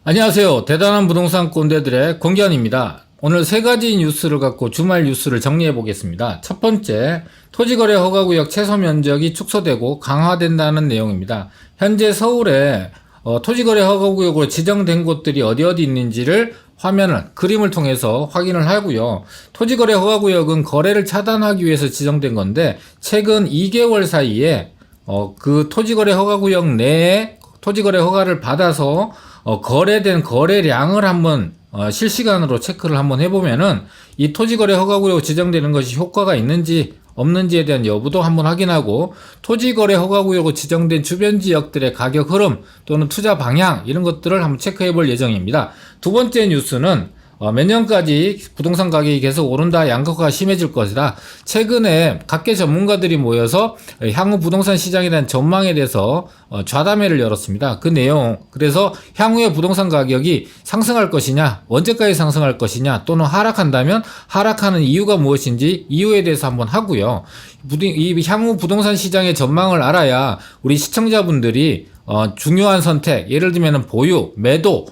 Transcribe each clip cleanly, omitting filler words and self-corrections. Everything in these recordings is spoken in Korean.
안녕하세요. 대단한 부동산 꼰대들의 권기환입니다. 오늘 세 가지 뉴스를 갖고 주말 뉴스를 정리해 보겠습니다. 첫 번째, 토지거래 허가구역 최소 면적이 축소되고 강화된다는 내용입니다. 현재 서울에 토지거래 허가구역으로 지정된 곳들이 어디 있는지를 화면을, 그림을 통해서 확인을 하고요. 토지거래 허가구역은 거래를 차단하기 위해서 지정된 건데, 최근 2개월 사이에 그 토지거래 허가구역 내에 토지거래 허가를 받아서 거래된 거래량을 한번 실시간으로 체크를 한번 해보면은 이 토지거래 허가구역 지정되는 것이 효과가 있는지 없는지에 대한 여부도 한번 확인하고, 토지거래 허가구역으로 지정된 주변 지역들의 가격 흐름 또는 투자 방향 이런 것들을 한번 체크해 볼 예정입니다. 두 번째 뉴스는 몇 년까지 부동산 가격이 계속 오른다, 양극화가 심해질 것이다. 최근에 각계 전문가들이 모여서 향후 부동산 시장에 대한 전망에 대해서 좌담회를 열었습니다. 그 내용, 그래서 향후에 부동산 가격이 상승할 것이냐, 언제까지 상승할 것이냐, 또는 하락한다면 하락하는 이유가 무엇인지 이유에 대해서 한번 하고요. 이 향후 부동산 시장의 전망을 알아야 우리 시청자분들이 중요한 선택, 예를 들면 보유, 매도,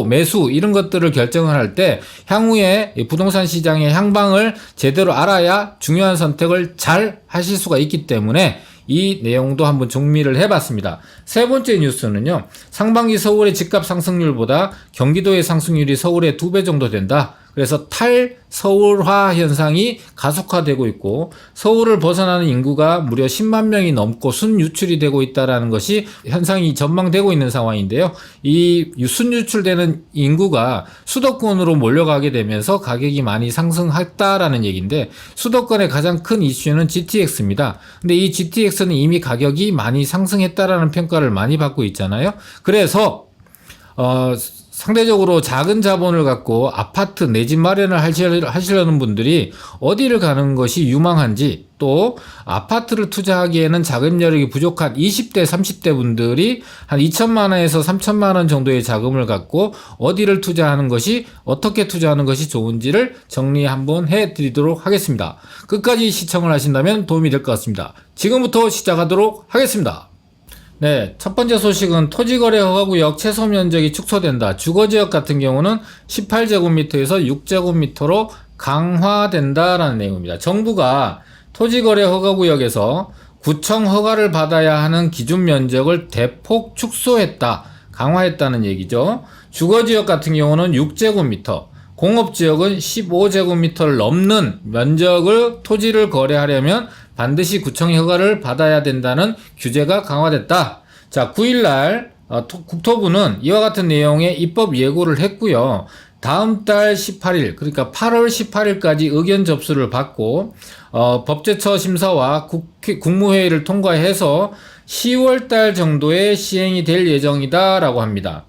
매수 이런 것들을 결정을 할 때 향후에 부동산 시장의 향방을 제대로 알아야 중요한 선택을 잘 하실 수가 있기 때문에 이 내용도 한번 정리를 해봤습니다. 세 번째 뉴스는요, 상반기 서울의 집값 상승률보다 경기도의 상승률이 서울의 2배 정도 된다. 그래서 탈서울화 현상이 가속화되고 있고, 서울을 벗어나는 인구가 무려 10만 명이 넘고 순유출이 되고 있다는 것이 현상이 전망되고 있는 상황인데요. 이 순유출되는 인구가 수도권으로 몰려가게 되면서 가격이 많이 상승했다라는 얘기인데, 수도권의 가장 큰 이슈는 GTX입니다. 근데 이 GTX는 이미 가격이 많이 상승했다라는 평가를 많이 받고 있잖아요. 그래서 상대적으로 작은 자본을 갖고 아파트 내 집 마련을 하시려는 분들이 어디를 가는 것이 유망한지, 또 아파트를 투자하기에는 자금 여력이 부족한 20대, 30대 분들이 한 2천만 원에서 3천만 원 정도의 자금을 갖고 어디를 투자하는 것이, 어떻게 투자하는 것이 좋은지를 정리 한번 해드리도록 하겠습니다. 끝까지 시청을 하신다면 도움이 될 것 같습니다. 지금부터 시작하도록 하겠습니다. 네, 첫 번째 소식은 토지거래 허가구역 최소 면적이 축소된다. 주거지역 같은 경우는 18제곱미터에서 6제곱미터로 강화된다라는 내용입니다. 정부가 토지거래 허가구역에서 구청 허가를 받아야 하는 기준 면적을 대폭 축소했다, 강화했다는 얘기죠. 주거지역 같은 경우는 6제곱미터, 공업지역은 15제곱미터를 넘는 면적을 토지를 거래하려면 반드시 구청 허가를 받아야 된다는 규제가 강화됐다. 자, 9일날 국토부는 이와 같은 내용의 입법 예고를 했고요. 다음 달 18일, 그러니까 8월 18일까지 의견 접수를 받고 법제처 심사와 국무회의를 통과해서 10월달 정도에 시행이 될 예정이다라고 합니다.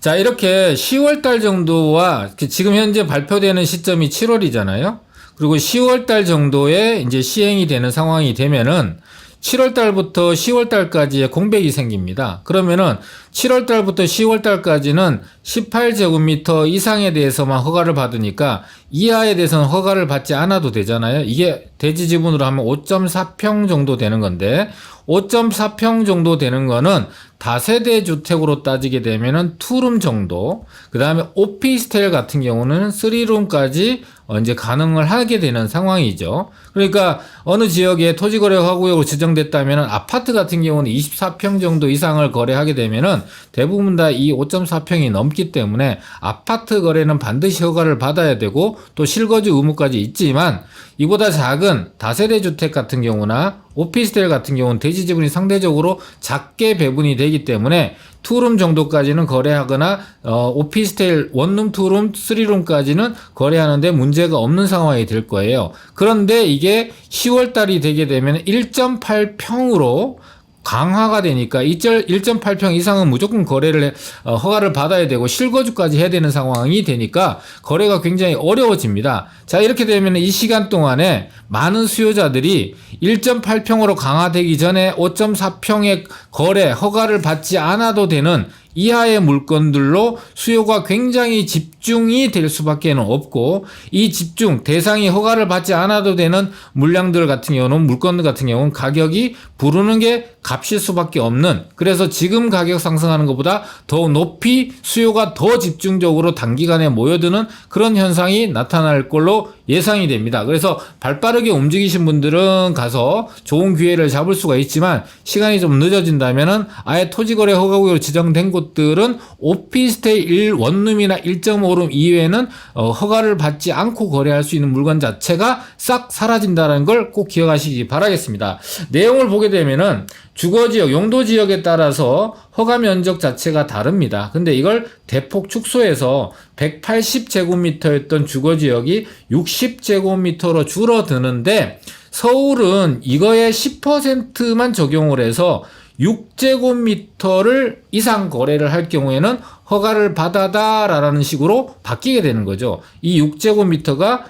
자, 이렇게 10월달 정도와 지금 현재 발표되는 시점이 7월이잖아요. 그리고 10월달 정도에 이제 시행이 되는 상황이 되면은 7월달부터 10월달까지의 공백이 생깁니다. 그러면은 7월달부터 10월달까지는 18제곱미터 이상에 대해서만 허가를 받으니까 이하에 대해서는 허가를 받지 않아도 되잖아요. 이게 대지 지분으로 하면 5.4평 정도 되는 건데, 5.4평 정도 되는 거는 다세대 주택으로 따지게 되면은 투룸 정도, 그 다음에 오피스텔 같은 경우는 3룸까지 이제 가능을 하게 되는 상황이죠. 그러니까 어느 지역에 토지거래 허가구역으로 지정됐다면 아파트 같은 경우는 24평 정도 이상을 거래하게 되면은 대부분 다 이 5.4평이 넘기 때문에 아파트 거래는 반드시 허가를 받아야 되고, 또 실거주 의무까지 있지만, 이보다 작은 다세대 주택 같은 경우나 오피스텔 같은 경우는 대지 지분이 상대적으로 작게 배분이 되기 때문에 투룸 정도까지는 거래하거나 오피스텔 원룸, 투룸, 쓰리룸까지는 거래하는데 문제가 없는 상황이 될 거예요. 그런데 이게 10월 달이 되게 되면 1.8평으로 강화가 되니까 1.8평 이상은 무조건 거래를 허가를 받아야 되고 실거주까지 해야 되는 상황이 되니까 거래가 굉장히 어려워집니다. 자, 이렇게 되면 이 시간 동안에 많은 수요자들이 1.8평으로 강화되기 전에 5.4평의 거래 허가를 받지 않아도 되는 이하의 물건들로 수요가 굉장히 집중이 될 수밖에 없고, 이 집중 대상이 허가를 받지 않아도 되는 물량들 같은 경우는, 물건들 같은 경우는 가격이 부르는 게 값일 수밖에 없는, 그래서 지금 가격 상승하는 것보다 더 높이 수요가 더 집중적으로 단기간에 모여드는 그런 현상이 나타날 걸로 예상이 됩니다. 그래서 발빠르게 움직이신 분들은 가서 좋은 기회를 잡을 수가 있지만, 시간이 좀 늦어진다면은 아예 토지거래 허가구역으로 지정된 곳들은 오피스텔 원룸이나 1.5룸 이외에는 허가를 받지 않고 거래할 수 있는 물건 자체가 싹 사라진다는 걸 꼭 기억하시기 바라겠습니다. 내용을 보게 되면은 주거지역, 용도지역에 따라서 허가 면적 자체가 다릅니다. 근데 이걸 대폭 축소해서 180제곱미터였던 주거지역이 60제곱미터로 줄어드는데, 서울은 이거의 10%만 적용을 해서 6제곱미터를 이상 거래를 할 경우에는 허가를 받아다라는 식으로 바뀌게 되는 거죠. 이 6제곱미터가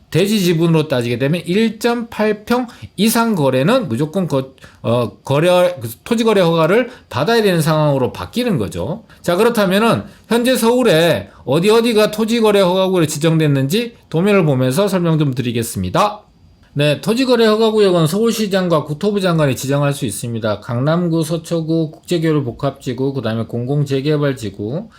대지 지분으로 따지게 되면 1.8평 이상 거래는 무조건 토지 거래 허가를 받아야 되는 상황으로 바뀌는 거죠. 자, 그렇다면은 현재 서울에 어디가 토지 거래 허가구역으로 지정됐는지 도면을 보면서 설명 좀 드리겠습니다. 네, 토지거래 허가구역은 서울시장과 국토부 장관이 지정할 수 있습니다. 강남구, 서초구, 국제교류복합지구, 그 다음에 공공재개발지구,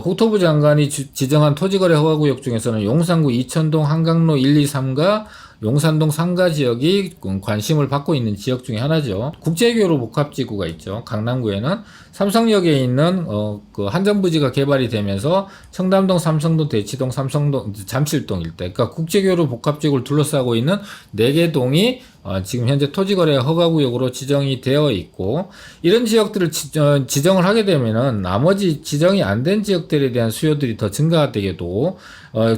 국토부 장관이 지정한 토지거래 허가구역 중에서는 용산구 이천동 한강로 1, 2, 3가 용산동 상가 지역이 관심을 받고 있는 지역 중에 하나죠. 국제교류복합지구가 있죠. 강남구에는 삼성역에 있는 그 한전부지가 개발이 되면서 청담동, 삼성동, 대치동, 삼성동, 잠실동 일대, 그러니까 국제교류복합지구를 둘러싸고 있는 4개 동이 지금 현재 토지거래 허가구역으로 지정이 되어 있고, 이런 지역들을 지정을 하게 되면은 나머지 지정이 안 된 지역들에 대한 수요들이 더 증가가 되게도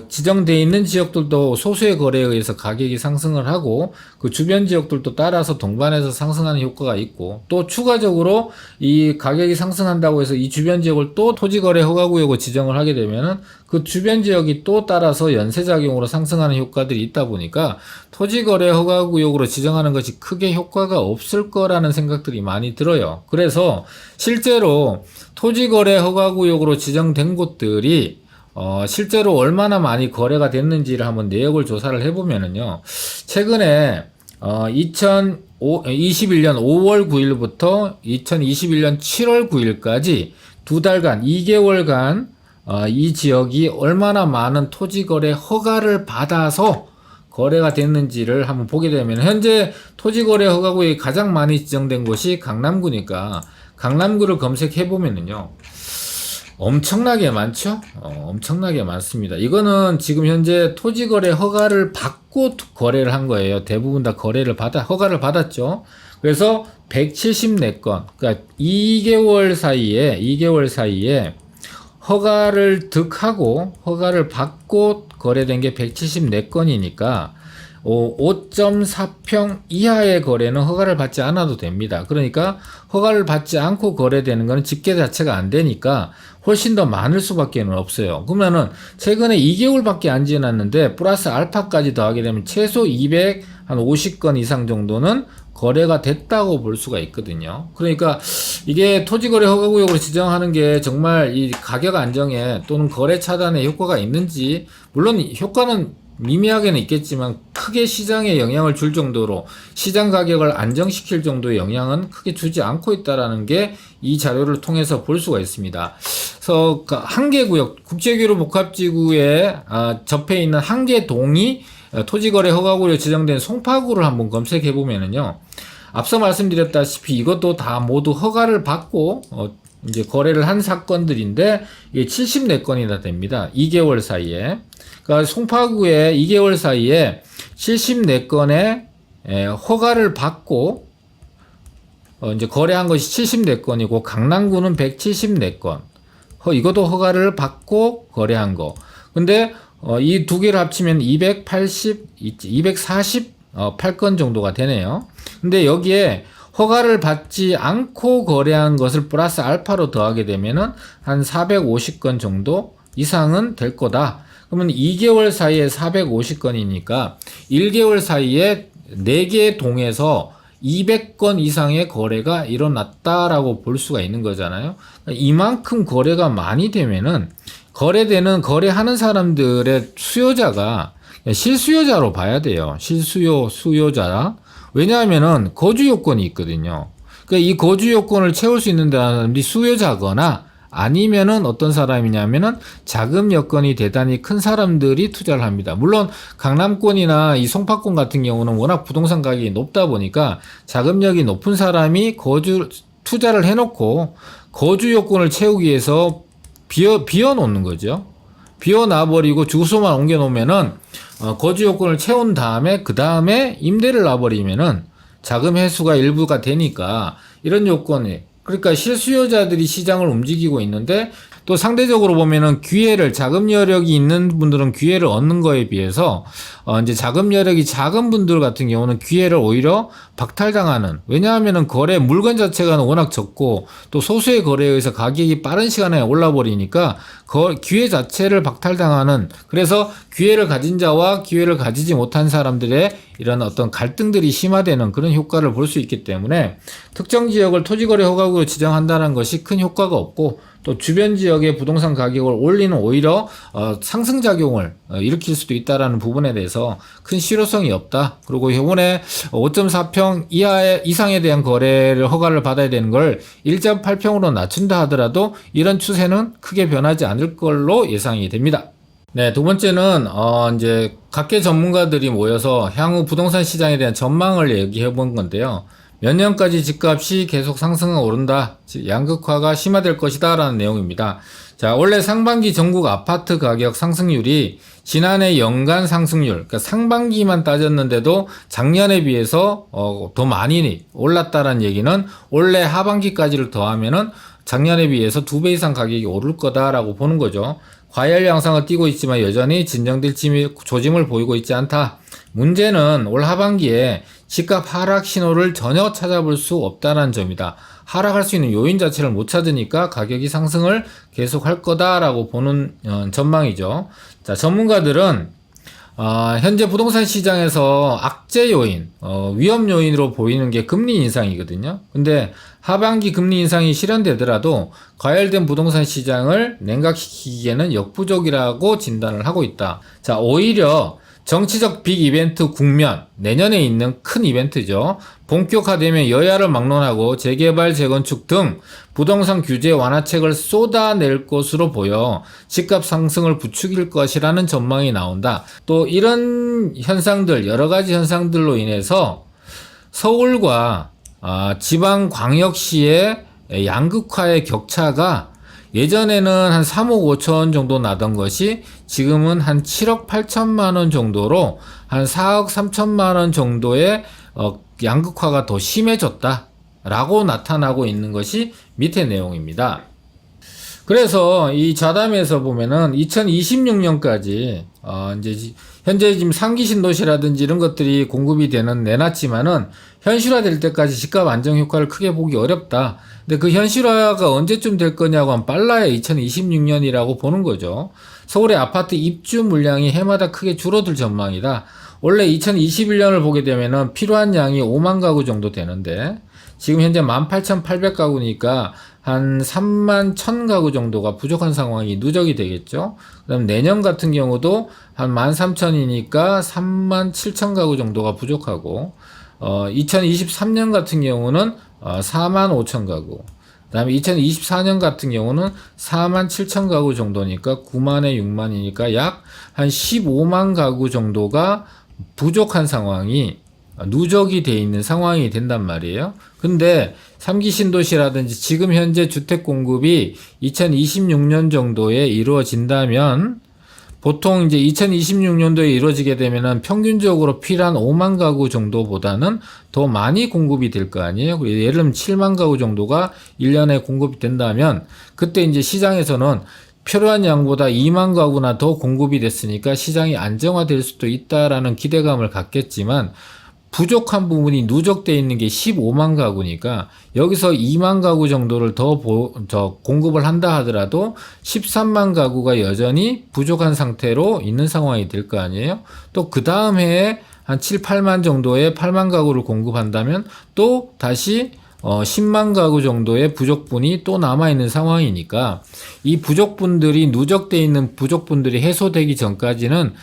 지정되어 있는 지역들도 소수의 거래에 의해서 가격이 상승을 하고, 그 주변 지역들도 따라서 동반해서 상승하는 효과가 있고, 또 추가적으로 이 가격이 상승한다고 해서 이 주변 지역을 또 토지거래 허가구역으로 지정을 하게 되면은 그 주변 지역이 또 따라서 연쇄작용으로 상승하는 효과들이 있다 보니까 토지거래 허가구역으로 지정하는 것이 크게 효과가 없을 거라는 생각들이 많이 들어요. 그래서 실제로 토지거래 허가구역으로 지정된 곳들이 실제로 얼마나 많이 거래가 됐는지를 한번 내역을 조사를 해보면은요, 최근에 2021년 5월 9일부터 2021년 7월 9일까지 2달간, 2개월간 이 지역이 얼마나 많은 토지거래 허가를 받아서 거래가 됐는지를 한번 보게 되면, 현재 토지거래 허가구역이 가장 많이 지정된 곳이 강남구니까 강남구를 검색해보면은요, 엄청나게 많죠? 엄청나게 많습니다. 이거는 지금 현재 토지거래 허가를 받고 거래를 한 거예요. 대부분 다 허가를 받았죠. 그래서 174건, 그러니까 2개월 사이에 허가를 득하고 허가를 받고 거래된 게 174건이니까 5.4평 이하의 거래는 허가를 받지 않아도 됩니다. 그러니까 허가를 받지 않고 거래되는 것은 집계 자체가 안 되니까 훨씬 더 많을 수밖에 없어요. 그러면은 최근에 2개월밖에 안 지났는데 플러스 알파까지 더하게 되면 최소 250건 이상 정도는 거래가 됐다고 볼 수가 있거든요. 그러니까 이게 토지거래 허가구역으로 지정하는 게 정말 이 가격 안정에 또는 거래 차단에 효과가 있는지, 물론 효과는 미미하게는 있겠지만 크게 시장에 영향을 줄 정도로, 시장 가격을 안정시킬 정도의 영향은 크게 주지 않고 있다라는 게 이 자료를 통해서 볼 수가 있습니다. 그래서 한 개 구역, 국제교류복합지구에 접해 있는 한 개 동이 토지거래 허가구역으로 지정된 송파구를 한번 검색해 보면은요, 앞서 말씀드렸다시피 이것도 다 모두 허가를 받고 이제 거래를 한 사건들인데, 이게 74건이나 됩니다. 2개월 사이에. 그러니까 송파구에 2개월 사이에 74건의 허가를 받고 이제 거래한 것이 74건이고, 강남구는 174건. 이것도 허가를 받고 거래한 거. 근데 이 두 개를 합치면 248건 정도가 되네요. 근데 여기에 허가를 받지 않고 거래한 것을 플러스 알파로 더하게 되면은 한 450건 정도 이상은 될 거다. 그러면 2개월 사이에 450건이니까 1개월 사이에 4개 동에서 200건 이상의 거래가 일어났다라고 볼 수가 있는 거잖아요. 이만큼 거래가 많이 되면은 거래하는 사람들의 수요자가 실수요자로 봐야 돼요. 수요자. 왜냐하면은 거주 요건이 있거든요. 그러니까 이 거주 요건을 채울 수 있는 사람들이 수요자거나 아니면은 어떤 사람이냐면은 자금 여건이 대단히 큰 사람들이 투자를 합니다. 물론 강남권이나 이 송파권 같은 경우는 워낙 부동산 가격이 높다 보니까 자금력이 높은 사람이 투자를 해놓고 거주 요건을 채우기 위해서 비워 놓는 거죠. 비워 놔버리고 주소만 옮겨 놓으면은 거주 요건을 채운 다음에 그 다음에 임대를 놔버리면은 자금 회수가 일부가 되니까 이런 요건에 그러니까 실수요자들이 시장을 움직이고 있는데 또 상대적으로 보면은 자금 여력이 있는 분들은 기회를 얻는 거에 비해서 이제 자금 여력이 작은 분들 같은 경우는 기회를 오히려 박탈당하는 왜냐하면은 물건 자체가 워낙 적고 또 소수의 거래에 의해서 가격이 빠른 시간에 올라버리니까 기회 자체를 박탈당하는 그래서 기회를 가진 자와 기회를 가지지 못한 사람들의 이런 어떤 갈등들이 심화되는 그런 효과를 볼 수 있기 때문에 특정 지역을 토지거래 허가구로 지정한다는 것이 큰 효과가 없고 또 주변 지역의 부동산 가격을 올리는 오히려 상승작용을 일으킬 수도 있다라는 부분에 대해서 큰 실효성이 없다. 그리고 이번에 5.4평 이상에 대한 거래를 허가를 받아야 되는 걸 1.8평으로 낮춘다 하더라도 이런 추세는 크게 변하지 않을 걸로 예상이 됩니다. 네, 두 번째는 이제 각계 전문가들이 모여서 향후 부동산 시장에 대한 전망을 얘기해 본 건데요. 몇 년까지 집값이 계속 상승은 오른다. 양극화가 심화될 것이다. 라는 내용입니다. 자, 원래 상반기 전국 아파트 가격 상승률이 지난해 연간 상승률, 그러니까 상반기만 따졌는데도 작년에 비해서 더 많이 올랐다라는 얘기는 올해 하반기까지를 더하면은 작년에 비해서 2배 이상 가격이 오를 거다라고 보는 거죠. 과열 양상을 띠고 있지만 여전히 진정될 조짐을 보이고 있지 않다. 문제는 올 하반기에 집값 하락 신호를 전혀 찾아볼 수 없다는 점이다. 하락할 수 있는 요인 자체를 못 찾으니까 가격이 상승을 계속할 거다라고 보는 전망이죠. 자, 전문가들은 현재 부동산 시장에서 악재 요인, 위험 요인으로 보이는 게 금리 인상이거든요. 근데 하반기 금리 인상이 실현되더라도 과열된 부동산 시장을 냉각시키기에는 역부족이라고 진단을 하고 있다. 자, 오히려 정치적 빅 이벤트 국면, 내년에 있는 큰 이벤트죠. 본격화되면 여야를 막론하고 재개발, 재건축 등 부동산 규제 완화책을 쏟아낼 것으로 보여 집값 상승을 부추길 것이라는 전망이 나온다. 또 이런 현상들, 여러 가지 현상들로 인해서 서울과 지방 광역시의 양극화의 격차가 예전에는 한 3억 5천 정도 나던 것이 지금은 한 7억 8천만 원 정도로 한 4억 3천만 원 정도의 양극화가 더 심해졌다라고 나타나고 있는 것이 밑에 내용입니다. 그래서 이 좌담에서 보면은 2026년까지 이제 현재 지금 상기 신도시라든지 이런 것들이 공급이 내놨지만은 현실화될 때까지 집값 안정 효과를 크게 보기 어렵다. 근데 그 현실화가 언제쯤 될 거냐고 하면 빨라야 2026년이라고 보는 거죠. 서울의 아파트 입주 물량이 해마다 크게 줄어들 전망이다. 원래 2021년을 보게 되면은 필요한 양이 5만 가구 정도 되는데 지금 현재 18,800가구니까 한 3만 1천 가구 정도가 부족한 상황이 누적이 되겠죠. 그다음 내년 같은 경우도 한 13,000이니까 3만 7천 가구 정도가 부족하고 2023년 같은 경우는 4만 5천 가구. 그다음에 2024년 같은 경우는 4만 7천 가구 정도니까 9만에 6만이니까 약 한 15만 가구 정도가 부족한 상황이 누적이 돼 있는 상황이 된단 말이에요. 근데 3기 신도시라든지 지금 현재 주택 공급이 2026년 정도에 이루어진다면 보통 이제 2026년도에 이루어지게 되면은 평균적으로 필요한 5만 가구 정도보다는 더 많이 공급이 될 거 아니에요. 예를 들면 7만 가구 정도가 1년에 공급이 된다면 그때 이제 시장에서는 필요한 양보다 2만 가구나 더 공급이 됐으니까 시장이 안정화될 수도 있다라는 기대감을 갖겠지만 부족한 부분이 누적되어 있는 게 15만 가구니까 여기서 2만 가구 정도를 더 공급을 한다 하더라도 13만 가구가 여전히 부족한 상태로 있는 상황이 될 거 아니에요. 또 그 다음 해에 한 7, 8만 정도의 8만 가구를 공급한다면 또 다시 10만 가구 정도의 부족분이 또 남아있는 상황이니까 이 부족분들이 누적되어 있는 부족분들이 해소되기 전까지는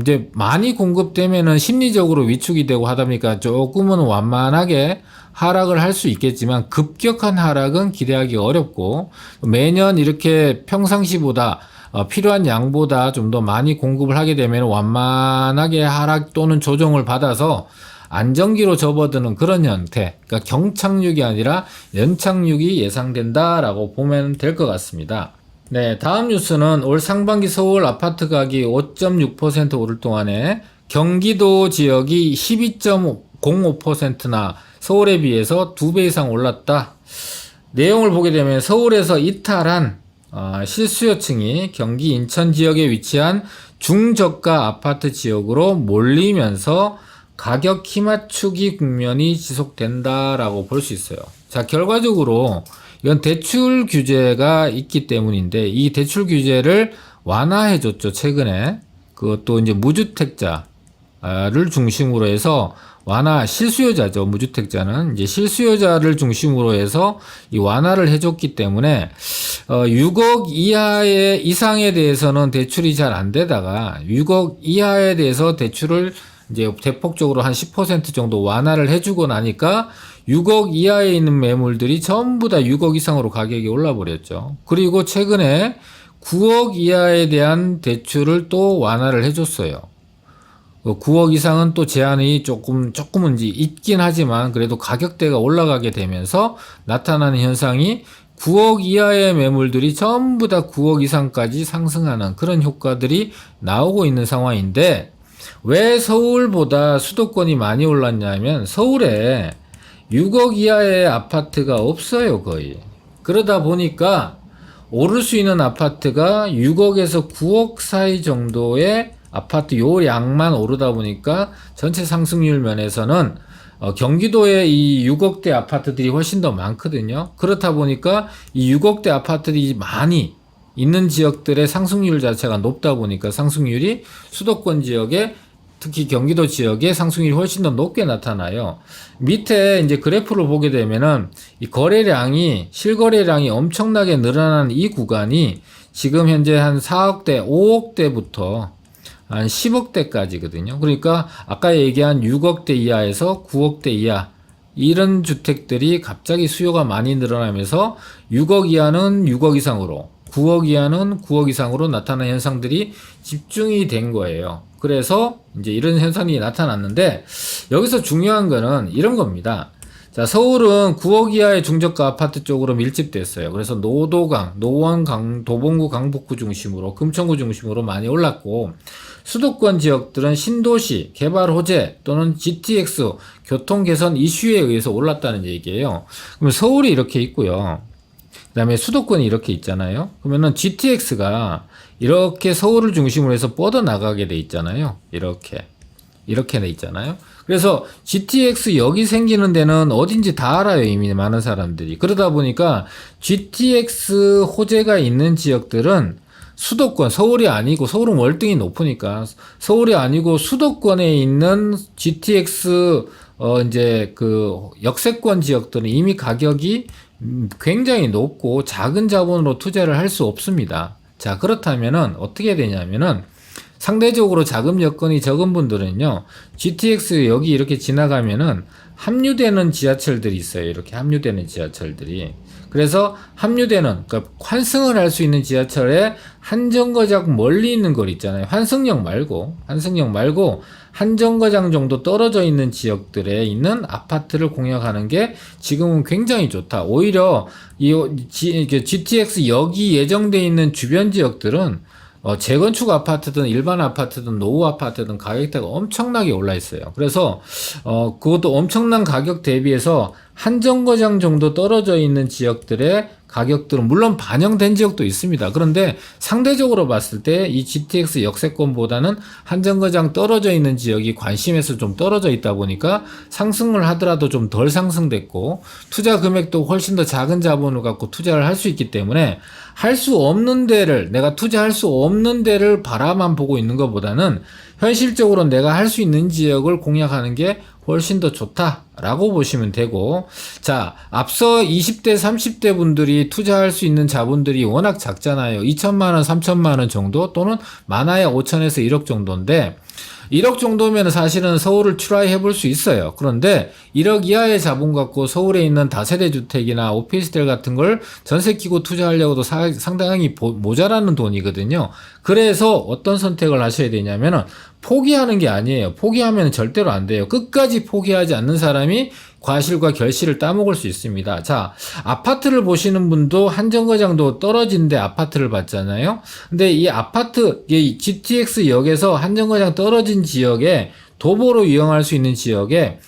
이제 많이 공급되면은 심리적으로 위축이 되고 하다 보니까 조금은 완만하게 하락을 할 수 있겠지만 급격한 하락은 기대하기 어렵고 매년 이렇게 평상시보다 필요한 양보다 좀 더 많이 공급을 하게 되면 완만하게 하락 또는 조정을 받아서 안정기로 접어드는 그런 형태, 그러니까 경착륙이 아니라 연착륙이 예상된다라고 보면 될 것 같습니다. 네, 다음 뉴스는 올 상반기 서울 아파트 가격이 5.6% 오를 동안에 경기도 지역이 12.05%나 서울에 비해서 2배 이상 올랐다. 내용을 보게 되면 서울에서 이탈한 실수요층이 경기 인천 지역에 위치한 중저가 아파트 지역으로 몰리면서 가격 키맞추기 국면이 지속된다라고 볼 수 있어요. 자, 결과적으로 이건 대출 규제가 있기 때문인데 이 대출 규제를 완화해줬죠, 최근에. 그것도 이제 무주택자를 중심으로 해서 실수요자죠. 무주택자는 이제 실수요자를 중심으로 해서 이 완화를 해줬기 때문에 6억 이상에 대해서는 대출이 잘 안 되다가 6억 이하에 대해서 대출을 이제 대폭적으로 한 10% 정도 완화를 해주고 나니까 6억 이하에 있는 매물들이 전부 다 6억 이상으로 가격이 올라버렸죠. 그리고 최근에 9억 이하에 대한 대출을 또 완화를 해줬어요. 9억 이상은 또 제한이 조금은 있긴 하지만 그래도 가격대가 올라가게 되면서 나타나는 현상이 9억 이하의 매물들이 전부 다 9억 이상까지 상승하는 그런 효과들이 나오고 있는 상황인데 왜 서울보다 수도권이 많이 올랐냐면 서울에 6억 이하의 아파트가 없어요, 거의. 그러다 보니까 오를 수 있는 아파트가 6억에서 9억 사이 정도의 아파트 요량만 오르다 보니까 전체 상승률 면에서는 경기도에 이 6억대 아파트들이 훨씬 더 많거든요. 그렇다 보니까 이 6억대 아파트들이 많이 있는 지역들의 상승률 자체가 높다 보니까 상승률이 수도권 지역에 특히 경기도 지역의 상승률이 훨씬 더 높게 나타나요. 밑에 이제 그래프를 보게 되면은 이 실거래량이 엄청나게 늘어나는 이 구간이 지금 현재 한 4억대, 5억대부터 한 10억대까지거든요. 그러니까 아까 얘기한 6억대 이하에서 9억대 이하 이런 주택들이 갑자기 수요가 많이 늘어나면서 6억 이하는 6억 이상으로 9억 이하는 9억 이상으로 나타나는 현상들이 집중이 된 거예요. 그래서 이제 이런 현상이 나타났는데 여기서 중요한 거는 이런 겁니다. 자, 서울은 9억 이하의 중저가 아파트 쪽으로 밀집됐어요. 그래서 도봉구 강북구 중심으로 금천구 중심으로 많이 올랐고 수도권 지역들은 신도시, 개발 호재 또는 GTX 교통 개선 이슈에 의해서 올랐다는 얘기예요. 그럼 서울이 이렇게 있고요. 그 다음에 수도권이 이렇게 있잖아요. 그러면은 GTX가 이렇게 서울을 중심으로 해서 뻗어나가게 돼 있잖아요. 이렇게 돼 있잖아요. 그래서 GTX 여기 생기는 데는 어딘지 다 알아요. 이미 많은 사람들이. 그러다 보니까 GTX 호재가 있는 지역들은 수도권, 서울이 아니고 서울은 월등히 높으니까 서울이 아니고 수도권에 있는 GTX 이제 그 역세권 지역들은 이미 가격이 굉장히 높고 작은 자본으로 투자를 할 수 없습니다. 자, 그렇다면은 어떻게 되냐면은 상대적으로 자금 여건이 적은 분들은요, GTX 여기 이렇게 지나가면은 합류되는 지하철들이 있어요. 이렇게 합류되는 지하철들이. 그래서 그러니까 환승을 할 수 있는 지하철에 한 정거장 멀리 있는 걸 있잖아요. 환승역 말고 한 정거장 정도 떨어져 있는 지역들에 있는 아파트를 공략하는 게 지금은 굉장히 좋다. 오히려 GTX 역이 예정돼 있는 주변 지역들은 재건축 아파트든 일반 아파트든 노후 아파트든 가격대가 엄청나게 올라 있어요. 그래서 그것도 엄청난 가격 대비해서 한정거장 정도 떨어져 있는 지역들의 가격들은 물론 반영된 지역도 있습니다. 그런데 상대적으로 봤을 때 이 GTX 역세권보다는 한정거장 떨어져 있는 지역이 관심에서 좀 떨어져 있다 보니까 상승을 하더라도 좀 덜 상승됐고 투자 금액도 훨씬 더 작은 자본을 갖고 투자를 할 수 있기 때문에 할 수 없는 데를 내가 투자할 수 없는 데를 바라만 보고 있는 것보다는 현실적으로 내가 할 수 있는 지역을 공략하는 게 훨씬 더 좋다라고 보시면 되고, 자, 앞서 20대, 30대 분들이 투자할 수 있는 자본들이 워낙 작잖아요. 2천만 원, 3천만 원 정도 또는 많아야 5천에서 1억 정도인데 1억 정도면 사실은 서울을 트라이 해볼 수 있어요. 그런데 1억 이하의 자본 갖고 서울에 있는 다세대 주택이나 오피스텔 같은 걸 전세 끼고 투자하려고도 상당히 모자라는 돈이거든요. 그래서 어떤 선택을 하셔야 되냐면은 포기하는 게 아니에요. 포기하면 절대로 안 돼요. 끝까지 포기하지 않는 사람이 과실과 결실을 따먹을 수 있습니다. 자, 아파트를 보시는 분도 한정거장도 떨어진데 아파트를 봤잖아요. 근데 이 아파트, 이 GTX역에서 한정거장 떨어진 지역에 도보로 이용할 수 있는 지역에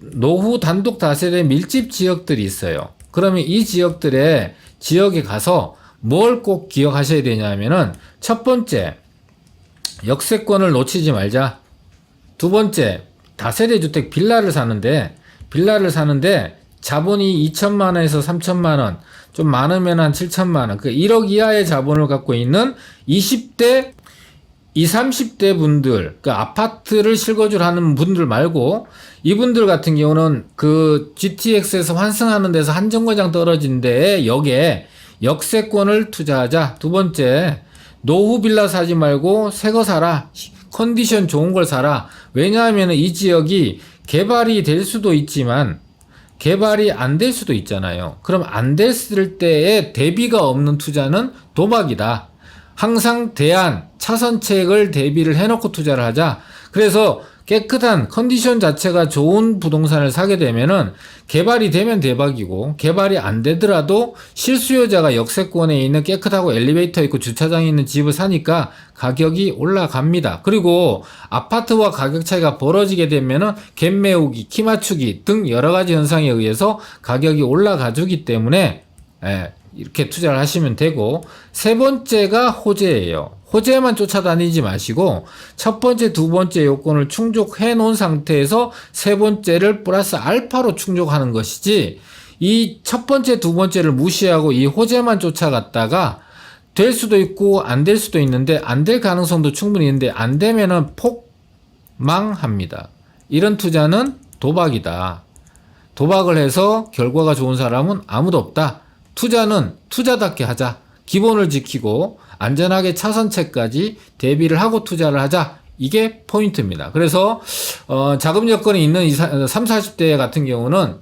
노후 단독 다세대 밀집 지역들이 있어요. 그러면 이 지역에 가서 뭘 꼭 기억하셔야 되냐면은 첫 번째, 역세권을 놓치지 말자. 두 번째, 다세대 주택 빌라를 사는데 자본이 2천만 원에서 3천만 원, 좀 많으면 한 7천만 원, 그 1억 이하의 자본을 갖고 있는 20대, 20, 30대 분들, 그 아파트를 실거주를 하는 분들 말고 이분들 같은 경우는 그 GTX에서 환승하는 데서 한정거장 떨어진 데에 역세권을 투자하자. 두 번째, 노후 빌라 사지 말고 새 거 사라. 컨디션 좋은 걸 사라. 왜냐하면 이 지역이 개발이 될 수도 있지만 개발이 안 될 수도 있잖아요. 그럼 안 됐을 때에 대비가 없는 투자는 도박이다. 항상 차선책을 대비를 해놓고 투자를 하자. 그래서 깨끗한 컨디션 자체가 좋은 부동산을 사게 되면은 개발이 되면 대박이고 개발이 안 되더라도 실수요자가 역세권에 있는 깨끗하고 엘리베이터 있고 주차장이 있는 집을 사니까 가격이 올라갑니다. 그리고 아파트와 가격 차이가 벌어지게 되면은 갭 메우기, 키 맞추기 등 여러 가지 현상에 의해서 가격이 올라가 주기 때문에 이렇게 투자를 하시면 되고, 세 번째가 호재예요. 호재만 쫓아다니지 마시고 첫 번째, 두 번째 요건을 충족해 놓은 상태에서 세 번째를 플러스 알파로 충족하는 것이지, 이 첫 번째, 두 번째를 무시하고 이 호재만 쫓아갔다가 될 수도 있고 안 될 수도 있는데 안 될 가능성도 충분히 있는데 안 되면은 폭망합니다. 이런 투자는 도박이다. 도박을 해서 결과가 좋은 사람은 아무도 없다. 투자는 투자답게 하자. 기본을 지키고 안전하게 차선책까지 대비를 하고 투자를 하자. 이게 포인트입니다. 그래서 자금 여건이 있는 30, 40대 같은 경우는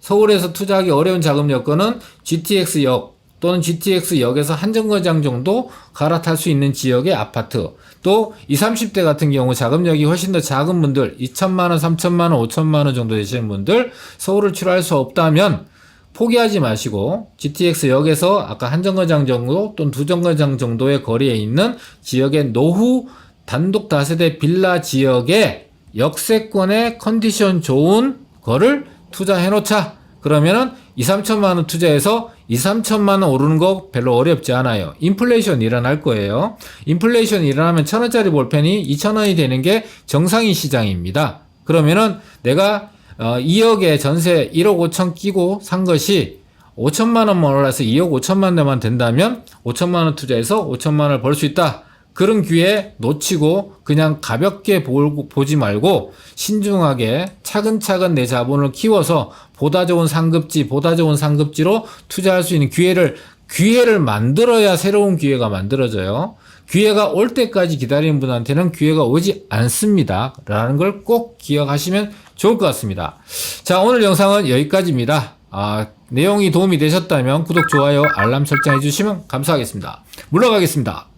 서울에서 투자하기 어려운 자금 여건은 GTX역 또는 GTX역에서 한정거장 정도 갈아탈 수 있는 지역의 아파트, 또 20, 30대 같은 경우 자금력이 훨씬 더 작은 분들, 2천만 원, 3천만 원, 5천만 원 정도 되시는 분들, 서울을 출하할 수 없다면 포기하지 마시고 GTX역에서 아까 한정거장 정도 또는 두정거장 정도의 거리에 있는 지역의 노후 단독 다세대 빌라 지역의 역세권의 컨디션 좋은 거를 투자해 놓자. 그러면은 2, 3천만 원 투자해서 2, 3천만 원 오르는 거 별로 어렵지 않아요. 인플레이션 일어날 거예요. 인플레이션 일어나면 1,000원짜리 볼펜이 2,000원이 되는 게 정상인 시장입니다. 그러면은 내가 2억에 전세 1억 5천 끼고 산 것이 5천만 원만 올라서 2억 5천만 원만 된다면 5천만 원 투자해서 5천만 원을 벌 수 있다. 그런 기회 놓치고 그냥 가볍게 보지 말고 신중하게 차근차근 내 자본을 키워서 보다 좋은 상급지로 투자할 수 있는 기회를 만들어야 새로운 기회가 만들어져요. 기회가 올 때까지 기다리는 분한테는 기회가 오지 않습니다. 라는 걸 꼭 기억하시면 좋을 것 같습니다. 자, 오늘 영상은 여기까지입니다. 내용이 도움이 되셨다면 구독, 좋아요, 알람 설정해 주시면 감사하겠습니다. 물러가겠습니다.